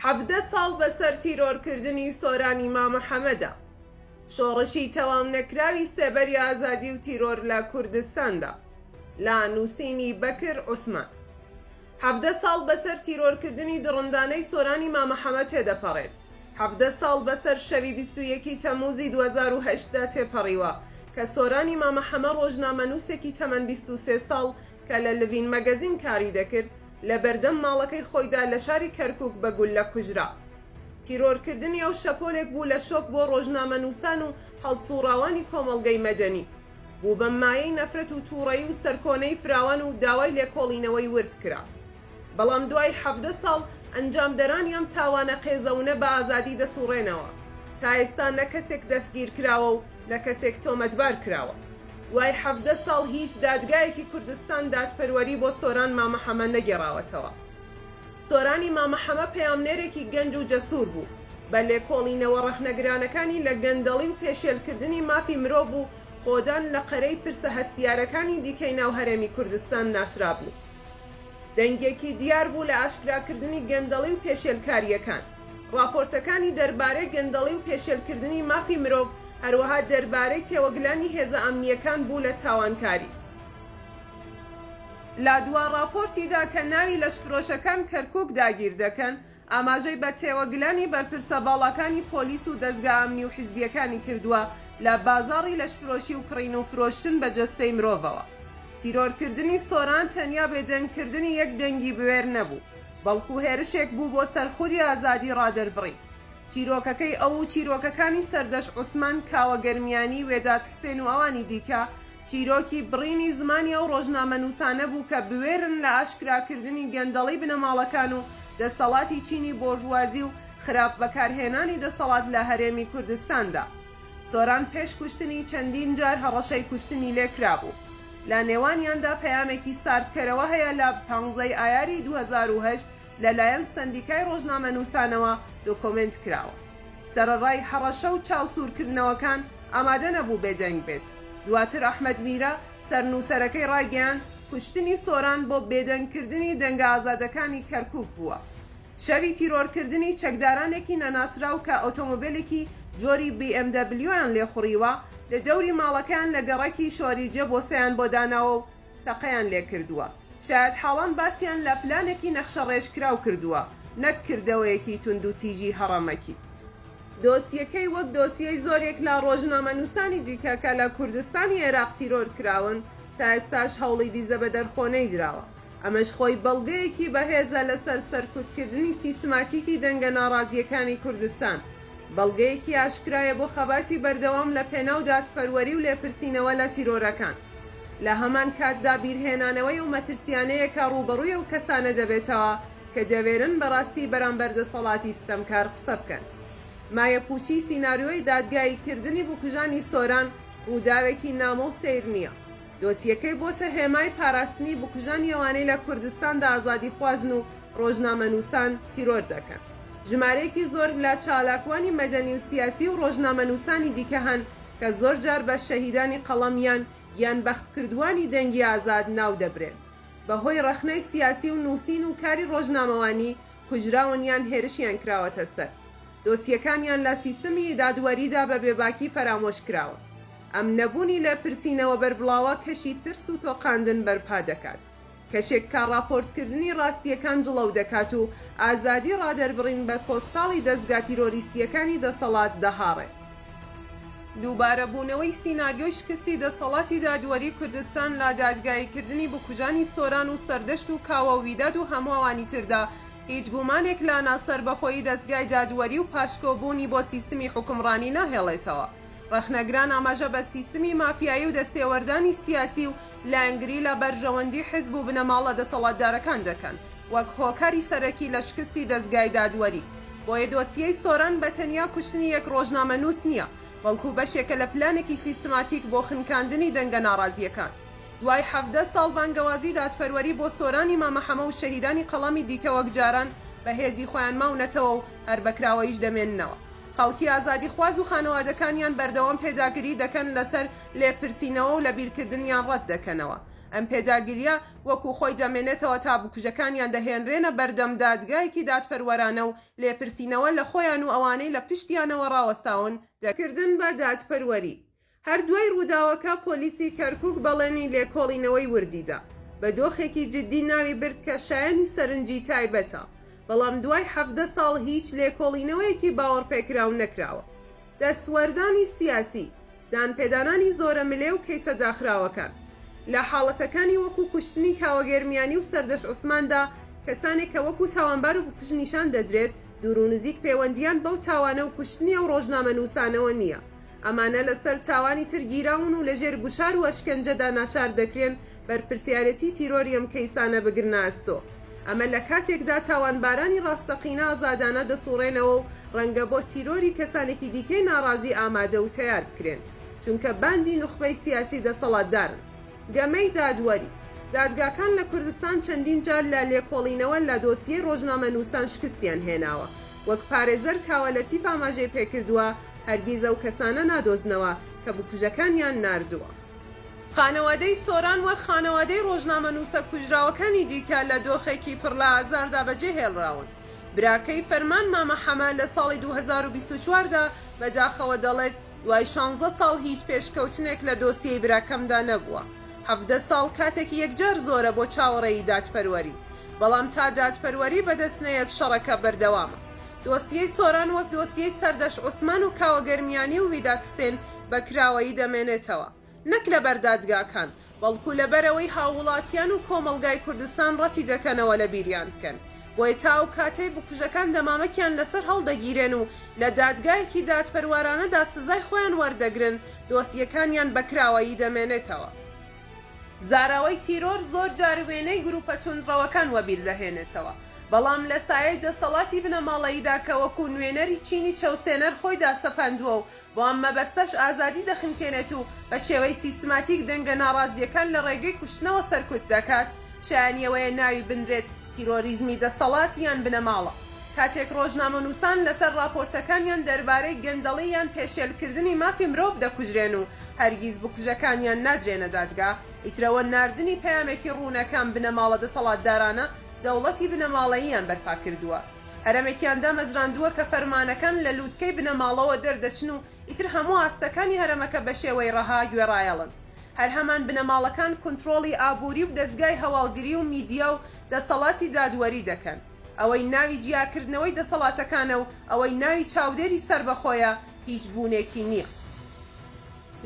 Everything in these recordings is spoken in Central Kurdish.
حەفدە ساڵ بەسەر تیرۆرکردنی سۆرانی مامەحەمەدە. شۆڕشی تەواو نەکراوی سێبەری ئازادی و تیرۆر لە کوردستاندا لە نووسینی بەکر عوسمان. حەفدە ساڵ بەسەر تیرۆرکردنی دڕندانەی سۆرانی مامەحەمەد تێدەپەڕێت. حەفدە ساڵ بەسەر شەوی 21 تەمووزی 2008دا تێپەڕیوە کە سۆرانی مامەحەمەد ڕۆژنامەنووسێکی تەمەن 23 ساڵ کە لە لڤین مەگەزین کاری دەکرد لە بەردەم ماڵەکەی خۆیدا لە شاری کەرکووک بە گوللە کوژرا. تیرۆرکردنی ئەو شەپۆلێک بوو لە شۆک بۆ ڕۆژنامەنووسان و هەڵسوڕاوانی کۆمەڵگەی مەدەنی. بوو بە مایەی نەفرەت و تووڕەیی و سەرکۆنەی فراوان و داوای لێکۆڵینەوەی ورد کرا. بەڵام دوای حەفدە ساڵ ئەنجامدەرانی ئەم تاوانە قێزەونە بە ئازادی دەسوڕێنەوە. تا ئێستا نە کەسێک دەستگیر کراوە و نە کەسێک تۆمەتبار کراوە. دوای حەفدە ساڵ هیچ دادگایەکی کوردستان دادپەروەری بۆ سۆران مامەحەمەد نەگێڕاوەتەوە. سۆرانی مامەحەمەد پەیامنێرێکی گەنج و جەسوور بوو. بە لێکۆڵینەوە ڕەخنەگرانەکانی لە گەندەڵی و پێشێلکردنی مافی مرۆڤ و خۆدان لە قەرەی پرسە هەستیارەکانی دیکەی ناو هەرێمی کوردستان ناسرا بوو. دەنگێکی دیار بوو لە ئاشکراکردنی گەندەڵی و پێشێلکاریەکان. راپۆرتەکانی دەربارەی گەندەڵی و پێشێلکردنی مافی مرۆڤ هەروەها دەربارەی تێوەگلانی هێزە ئەمنیەکان بوو لە تاوانکاری. لا دوا راپۆرتیدا کە ناوی لەشفرۆشەکان کەرکووک داگیر دەکەن، ئاماژەی بە تێوەگلانی بەرپرسە باڵەکانی پۆلیس و دەستگا ئەمنی و حیزبیەکانی کردووە لە بازاڕی لەشفرۆشی و کڕین و فرۆشتن بە جەستەی مرۆڤەوە. تیرۆرکردنی سۆران تەنیا بێدەنگکردنی یەک دەنگی بوێر نەبوو، بەڵکو هێرشێک بوو بۆ سەرخودی ئازادی ڕادەربڕی. چیرۆکەکەی ئەو و چیرۆکەکانی سەردەشت عوسمان، کاوەگەرمیانی، وێداد حسێن و ئەوانی دیکە چیرۆکی بڕینی زمانی ئەو ڕۆژنامەنووسانە بوو کە بوێرن لە ئاشکراکردنی گەندەڵی بنەماڵەکان و دەسەڵاتی چینی بۆژوازی و خراپ بەکارهێنانی دەسەڵات لە هەرێمی کوردستاندا. سۆران پێش کوشتنی چەندین جار هەڕەشەی کوشتنی لێکرابوو. لە نێوانیاندا پەیامێکی ساردکەرەوە هەیە لە 15 ئایاری 2008 لەلایەن سەندیکای ڕۆژنامەنووسانەوە دۆکۆمنت کراوە. سەرەڕای هەڕەشە و چاوسوورکردنەوەکان ئامادە نەبوو بێدەنگ بێت. دواتر ئەحمەد میرە سەرنووسەرەکەی ڕاگەیاند کوشتنی سۆران بۆ بێدەنگکردنی دەنگە ئازادەکانی کەرکووک بووە. شەوی تیرۆرکردنی چەکدارانێکی نەناسراو کە ئۆتۆمۆبیلێکی جۆری BMW-یان لێخوڕیوە لە دەوری ماڵەکەیان لە گەڕەکی شۆریجە بۆسەیان بۆ داناوە و تەقەیان لێ کردووە. شاید حاڵان باسییان لە پلانێکی نەخشە ڕێژکراو کردووە، نەک کردەوەیەکی تونند و تیژی هەڕەمەکی. دۆسیەکەی وەک دۆسیەی زۆرێک لە ڕۆژنامەنووسانی دیکە کە لە کوردستانی عێراق تیرۆر کراون تا ئێستاش هەوڵی دیزە بە دەرخۆنەی دراوە. ئەمەش خۆی بەڵگەیەکی بەهێزە لەسەر سەرکوتکردنی سیستماتیکی دەنگە ناڕازیەکانی کوردستان. بەڵگەیەکی ئاشکرایە بۆ خەباتی بەردەوام لە پێناو دادپەروەری و لێپرسینەوە لە تیرۆرەکان. لە هەمان کاتدا بیرهێنانەوەی و مەترسیانەیە کە ڕوبەڕووی و کەسانە دەبێتەوە کە دەوێرن بەڕاستی بەرامبەر دەسەڵاتی ستەمکار قسە بکەن. مایە پوچی سیناریۆی دادگاییکردنی بووکژانی سۆران ڕووداوێکی نامە و سیر نییە. دۆسیەکەی بۆتە هێمای پاراستنی بووکژانی ئەوانەی لە کوردستاندا ئازادی خوازن و ڕۆژنامەنووسان تیرۆر دەکەن. ژمارەیەکی زۆر لە چالاکوانی مەدەنی و سیاسی و ڕۆژنامەنووسانی دیکە هەن کە زۆر جار بە شەهیدانی قەڵەمیان یان بەختکردوانی دەنگی ئازاد ناو دەبرێن. بەهۆی ڕەخنەی سیاسی و نووسین و کاری ڕۆژنامەوانی کوژراون یان هێرشیان کراوەتە سەر. دۆسیەکانیان لە سیستەمی دادوەریدا بە بێباکی فەرامۆش کراوە. ئەم نەبوونی لە پرسینەوە بەربڵاوە کەشی ترس و تۆقاندن بەرپا دەکات. کەشێک کا ڕاپۆرتکردنی ڕاستیەکان جڵەو دەکات و ئازادی ڕادەربڕین بە پۆستاڵی دەستگا تیرۆریستیەکانی دەسەڵات دەهاڕێت. دووبارە بوونەوەی سیناریۆی شکستی دەسەڵاتی دادوەری کوردستان لە دادگاییکردنی بووکژانی سۆران و سەردەشت و کاوە و ویداد و هەمووانی تردا هیچ گومانێک لا ناسەر بەخۆی دەستگای دادوەری و پاشکۆبوونی بۆ سیستمی حکومڕانی ناهێڵێتەوە. ڕەخنەگران ئاماژە بە سیستمی مافیایی و دەستێوەردانی سیاسی و لانگری لە بەرژەوەندی حیزب و بنەماڵە دەسەڵاتدارەکان دەکەن وەک هۆکاری سەرەکی لە شکستی دەستگای دادوەری. بۆیە دۆسیەی سۆران بە تەنیا کوشتنی یەک ڕۆژنامەنووس نییە، بەڵکو بەشێکە لە پلانێکی سیستماتیک بۆ خنکاندنی دەنگە ناڕازیەکان. دوای 17 ساڵ بانگەوازی دادپەروەری بۆ سۆرانی مامەحەمە و شەهیدانی قەڵەمی دیکە وەک جاران بەهێزی خۆیان ماونەتەوە و هەر بەکراوەیش دەمێننەوە. خەڵکی ئازادی خواز و خانەوادەکانیان بەردەوام پێداگیری دەکەن لەسەر لێپرسینەوە و لە بیرکردنیان ڕەت دەکەنەوە. ئەم پێداگیریە وەکو خۆی دەمێنێتەوە تا بکوژەکانیان دەهێنرێنە بەردەم دادگایەکی دادپەروەرانە و لێپرسینەوە لە خۆیان و ئەوانەی لە پشتیانەوە ڕاوەستاون دەکردن بە دادپەروەری. هەردوای ڕووداوەکە پۆلیسی کەرکووک بەڵێنی لێکۆڵینەوەی وردیدا بە دۆخێکی جددی ناوی برد کە شایەنی سەرنجی تایبەتە، بەڵام دوای 17 ساڵ هیچ لێکۆڵینەوەیەکی باوەڕپێکراو نەکراوە. دەستوەردانی سیاسی، دانپێدانانی زۆرە ملێ و کەیسە داخراوەکان لە حاڵەتەکانی وەکو کوشتنی کاوەگەرمیانی و سەردەش عوسماندا کەسانێک کە وەکو تاوانبار و بکوژ نیشان دەدرێت دوور و نزیک پەیوەندیان بەو تاوانە و کوشتنی و ڕۆژنامە نووسانەوە نییە. ئەمانە لەسەر تاوانی ترگیراون و لەژێر گوشار و ئەشکەنجەدا ناچار دەکرێن بەرپرسیارەتی تیرۆری ئەم کەیسانە بگرنە ئەستۆ. ئەمە لە کاتێکدا تاوانبارانی ڕاستەقینە ئازادانە دەسوڕێنەوە و ڕەنگە بۆ تیرۆری کەسانێکی دیکەی ناڕازی ئامادە و تیار بکرێن، چونکە باندی نوخبەی سیاسی دەسەڵاتدارن. گەمەی دادوەری دادگاکان لە کوردستان چەندین جار لە لێکۆڵینەوە لە دۆسیەی ڕۆژنامە نووسان شکستیان هێناوە. وەک پارێزەر کاوەلەتیف ئاماژەی پێکردووە هەرگیز ئەو کەسانە نادۆزنەوە کە بکوژەکانیان ناردووە. خانەوادەی سۆران وەک خانەوادەی ڕۆژنامە نووسە کوژراوەکانی دیکە لە دۆخێکی پڕ لە ئازاردا بەجێ هێڵراون. براکەی فەرمان مامە حەمە لە ساڵی 2024دا بەداخەوە دەڵێت دوای 16 ساڵ هیچ پێشکەوتنێک لە دۆسیەی براکەمدا نەبووە. 17 ساڵ کاتێکی یەکجار زۆرە بۆ چاوەڕێی دادپەروەری، بەڵام تا دادپەروەری بەدەستنێت شەڕەکە بەردەوامە. دۆسیەی سۆران وەک دۆسیەی سەردەش عوسمان و کاوەگەرمیانی و ویداد حسێن بەکراوەیی دەمێنێتەوە، نەک لە بەردادگاکان، بەڵکو لەبەرەوەی هاوڵاتیان و کۆمەلگای کوردستان ڕەتی دەکەنەوە لە بیریان بکەن. بۆیە تاو کاتەی بکوژەکان دەمامەکیان لەسەر هەڵدەگیرێن و لە دادگایەکی دادپەروەرانەدا سزای خۆیان وەردەگرن، دۆسیەکانیان بەکراوەیی دەمێنێتەوە. زاراوەی تیرۆر زۆر جار وێنەی گروپە تونندڕەوەکان وەبیر دەهێنێتەوە، بەڵام لە سایەی دەسەڵاتی بنەماڵەییدا کە وەکو نوێنەری چینی چەوسێنەر خۆی داسەپاندووە و بۆ ئەم مەبەستەش ئازادی دەخنکێنێت و بە شێوەی سیستماتیک دەنگە ناڕازیەکان لە ڕێگەی کوشتنەوە سەرکوت دەکات، شایەنیەوەیە ناوی بنرێت تیرۆریزمی دەسەڵات یان بنەماڵە. کاتێک ڕۆژنامە نووسان لەسەر راپۆرتەکانیان دەربارەی گەندەڵی یان پێشێلکردنی مافی مرۆڤ دەکوژرێن و هەرگیز بکوژەکانیان نادرێنە دادگا، ئیترەوە ناردنی پەیامێکی ڕوونەکان بنەماڵە دەسەڵاتدارانە دەوڵەتی بنەماڵەییان بەرپا کردووە. هەرەمێکیاندا مەزراندووە کە فەرمانەکان لە لووتکەی بنەماڵەوە دەردەچن و ئیتر هەموو ئاستەکانی هەرەمەکە بە شێوەی ڕەها گوێڕایەڵن. هەر هەمان بنەماڵەکان کۆنتڕۆڵی ئابووری و دەستگای هەواڵگری و میدیا و دەسەڵاتی دادوەری دەکەن. ئەوەی ناوی جیاکردنەوەی دەسەڵاتەکانە و ئەوەی ناوی چاودێری سربەخۆیە هیچ بوونێکی نییە.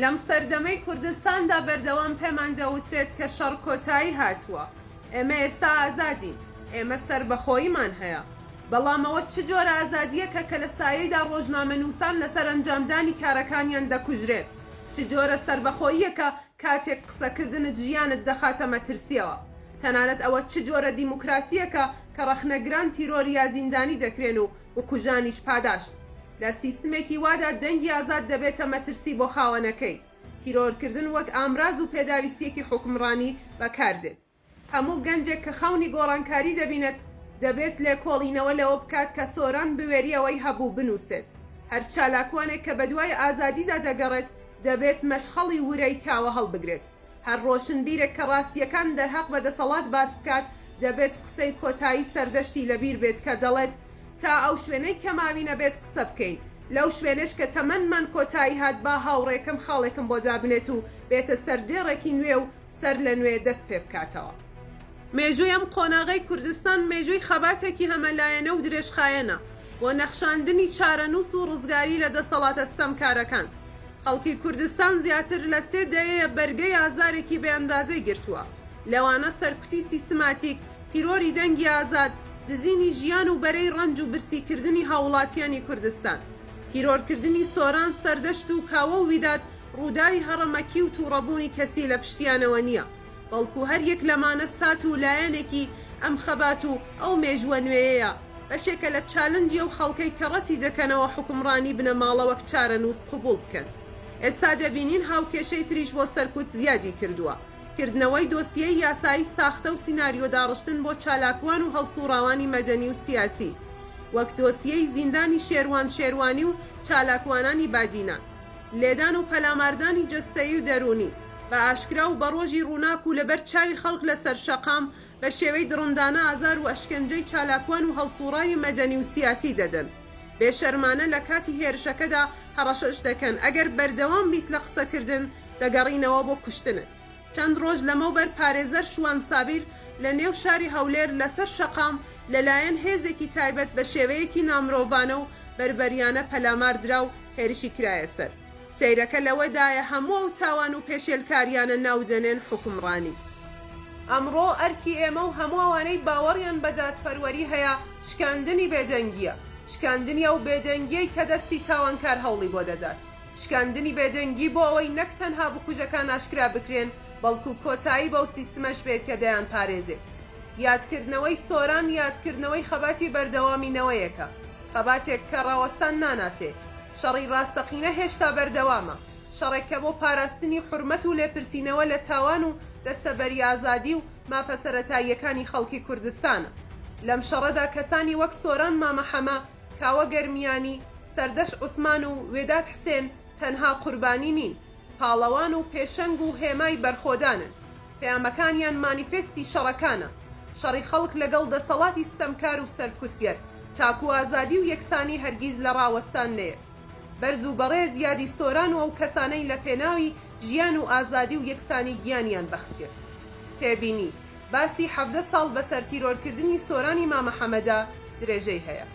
لەم سەردەمەی کوردستاندا بەردەوام پێمان دەوترێت کە شەڕ کۆتایی هاتووە. ئێمە ئێستا ئازادین، ئێمە سربەخۆییمان هەیە، بەڵام ئەوە چ جۆرە ئازادیەکە کە لە سایەیدا ڕۆژنامە نووسان لەسەر ئەنجامدانی کارەکانیان دەکوژرێت؟ چ جۆرە سربەخۆییەکە کاتێک قسەکردنت ژیانت دەخاتە مەترسیەوە؟ تەنانەت ئەوە چ جۆرە دیموکراسیەکە کە ڕەخنەگران تیرۆری یا زیندانی دەکرێن و بکوژانیش پاداشت؟ لە سیستمێکی وادا دەنگی ئازاد دەبێتە مەترسی بۆ خاوەنەکەی. تیرۆرکردن وەک ئامراز و پێداویستیەکی حکمڕانی بەکاردێت. هەموو گەنجێک کە خەونی گۆڕانکاری دەبینێت دەبێت لێکۆڵینەوە لەوە بکات کە سۆران بوێریەوەی هەبوو بنووسێت. هەر چالاکوانێک کە بەدوای ئازادیدا دەگەڕێت دەبێت مەشخەڵی ورەی کاوە هەڵبگرێت. هەر ڕۆشنبیرێک کە ڕاستیەکان دەرهەق بە دەسەڵات باس بکات دەبێت قسەی کۆتایی سەردەشتی لەبیر بێت کە دەڵێت تا ئەو شوێنەی کە ماوی نەبێت قسە بکەین، لەو شوێنش کە تەمەنمان کۆتایی هات با هاوڕێکم خاڵێکم بۆ دابنێت و بێتە سەردێڕێکی نوێ و سەر لە نوێ دەست پێ بکاتەوە. مێژووی ئەم قۆناغەی کوردستان مێژووی خەباتێکی هەمەلایەنە و درێژخایەنە بۆ نەخشاندنی چارەنووس و ڕزگاری لە دەسەڵاتە ستەمکارەکان. خەڵکی کوردستان زیاتر لە 3 دەیە بەرگەی ئازارێکی بێئەندازەی گرتووە، لەوانە سەرکوتی سیستماتیک، تیرۆری دەنگی ئازاد، دزینی ژیان و بەرەی ڕەنج و برسیکردنی هاوڵاتیانی کوردستان، تیرۆرکردنی سۆران، سەردەشت و کاوە و ویداد ڕووداوی هەڕەمەکی و تووڕەبوونی کەسی لە پشتیانەوە نییە، بەڵکو هەر یەک لەمانە سات و لایەنێکی ئەم خەبات و ئەو مێژوە نوێیە، بەشێکە لە چالنجی و خەڵکەی کە ڕەتی دەکەنەوە حکومڕانی بنەماڵە وەک چارەنووس قبوڵ بکەن. ئێستا دەبینین هاوکێشەی تریش بۆ سەرکوت زیادی کردووە. کردنەوەی دۆسیەی یاسایی ساختە و سیناریۆ داڕشتن بۆ چالاکوان و هەڵسوڕاوانی مەدەنی و سیاسی، وەک دۆسیەی زیندانی شێروانی و چالاکوانانی بادینان، لێدان و پەلاماردانی جستەیی و دەرونی، بە ئاشکرا و بە ڕۆژی ڕووناک و لەبەر چاوی خەڵک لەسەر شەقام بە شێوەی دڕندانە ئازار و ئەشکەنجەی چالاکوان و هەڵسوڕاوی مەدەنی و سیاسی دەدەن. بێشەرمانە لە کاتی هێرشەکەدا هەڕەشەش دەکەن ئەگەر بەردەوام بیت لە قسەکردن دەگەڕینەوە بۆ کوشتنت. چەند ڕۆژ لەمەوبەر پارێزەر شوان سابیر لە نێو شاری هەولێر لەسەر شەقام لەلایەن هێزێکی تایبەت بە شێوەیەکی نامرۆڤانە و بەربەریانە پەلاماردرا و هێرشی کرایە سەر. سەیرەکە لەوەدایە هەموو ئەو تاوان و پێشێلکاریانە ناودەنێن حکومڕانی. ئەمڕۆ ئەرکی ئێمە و هەموو ئەوانەی باوەڕیان بە دادپەروەری هەیە شکاندنی بێدەنگیە، شکاندنی ئەو بێدەنگیەی کە دەستی تاوانکار هەوڵی بۆ دەدات، شکاندنی بێدەنگی بۆ ئەوەی نەک تەنها بکوژەکان ئاشکرا بکرێن بەڵکو کۆتایی بەو سیستمەش بێت کە دەیان پارێزێت. یادکردنەوەی سۆران یادکردنەوەی خەباتی بەردەوامینەوەیەکە، خەباتێک کە ڕاوەستان ناناسێ. شەڕی ڕاستەقینە هێشتا بەردەوامە، شەڕێککە بۆ پاراستنی حورمەت و لێپرسینەوە لە تاوان و دەستەبەری ئازادی و مافە سەرەتاییەکانی خەڵکی کوردستانە. لەم شەڕەدا کەسانی وەک سۆران مامەحەمە، کاوە گەرمیانی، سەردەش عوسمان و وێداد حسێن تەنها قوربانی نین، پاڵەوان و پێشەنگ و هێمای بەرخۆدانن. پەیامەکانیان مانیفێستی شەڕەکانە، شەڕی خەڵک لەگەڵ دەسەڵاتی ستەمکار و سەرکوتگەر، تاکو ئازادی و یەکسانی هەرگیز لە ڕاوەستان نەیە. بەرز و بەڕێز یادی سۆران و ئەو کەسانەی لە پێناوی ژیان و ئازادی و یەکسانی گیانیان بەخت کرد. تێبینی باسی 17 ساڵ بەسەر تیرۆرکردنی سۆرانی مامەحەمەدا درێژەی هەیە.